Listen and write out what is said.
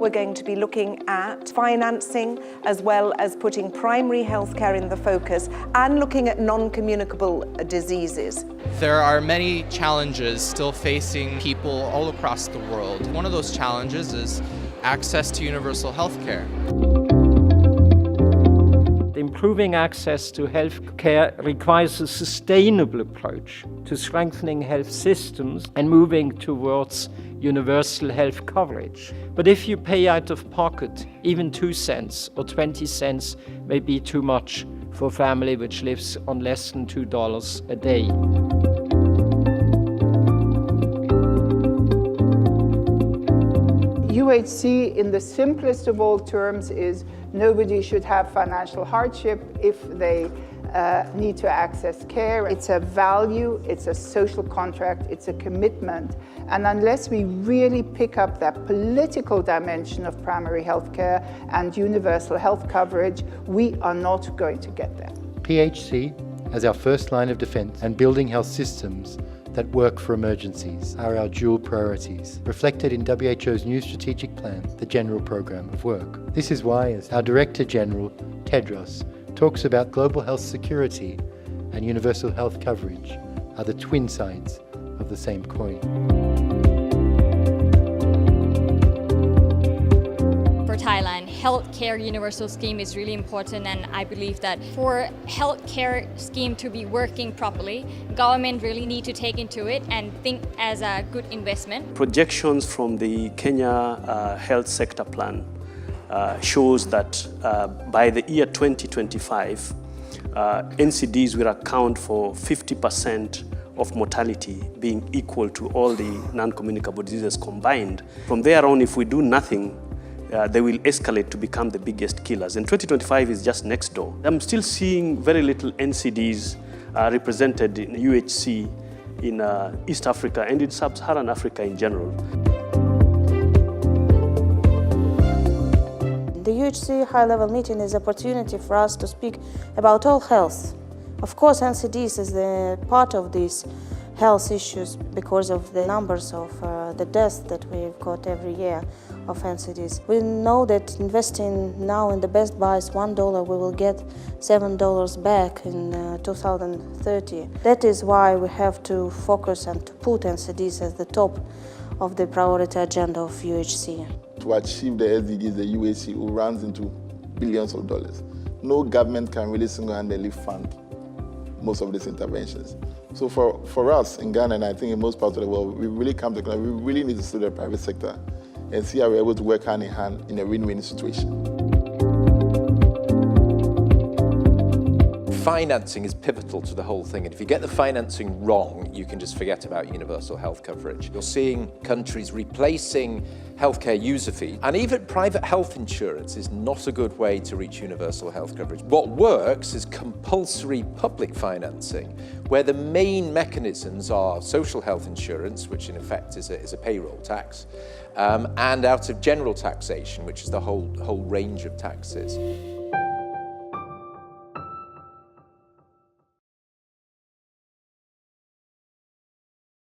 We're going to be looking at financing as well as putting primary healthcare in the focus and looking at non-communicable diseases. There are many challenges still facing people all across the world. One of those challenges is access to universal healthcare. Improving access to health care requires a sustainable approach to strengthening health systems and moving towards universal health coverage. But if you pay out of pocket, even 2 cents or 20 cents may be too much for a family which lives on less than $2 a day. UHC, in the simplest of all terms, is nobody should have financial hardship if they need to access care. It's a value, it's a social contract, it's a commitment. And unless we really pick up that political dimension of primary health care and universal health coverage, we are not going to get there. PHC, as our first line of defence, and building health systems that work for emergencies are our dual priorities, reflected in WHO's new strategic plan, the General Programme of Work. This is why, as our Director General, Tedros, talks about global health security and universal health coverage are the twin sides of the same coin. For Thailand, healthcare universal scheme is really important, and I believe that for healthcare scheme to be working properly, government really need to take into it and think as a good investment. Projections from the Kenya health sector plan shows that by the year 2025, NCDs will account for 50% of mortality, being equal to all the non-communicable diseases combined. From there on, if we do nothing, they will escalate to become the biggest killers. And 2025 is just next door. I'm still seeing very little NCDs represented in UHC in East Africa and in Sub-Saharan Africa in general. The UHC high-level meeting is an opportunity for us to speak about all health. Of course, NCDs is the part of these health issues because of the numbers of the deaths that we've got every year of NCDs. We know that investing now in the best buys $1, we will get $7 back in 2030. That is why we have to focus and to put NCDs at the top of the priority agenda of UHC. To achieve the SDGs, the UHC runs into billions of dollars. No government can really single-handedly fund most of these interventions. So for us in Ghana, and I think in most parts of the world, we really come to, we really need to study the private sector and see how we're able to work hand in hand in a win-win situation. Financing is pivotal to the whole thing, and if you get the financing wrong, you can just forget about universal health coverage. You're seeing countries replacing healthcare user fees, and even private health insurance is not a good way to reach universal health coverage. What works is compulsory public financing, where the main mechanisms are social health insurance, which in effect is a payroll tax, and out of general taxation, which is the whole range of taxes.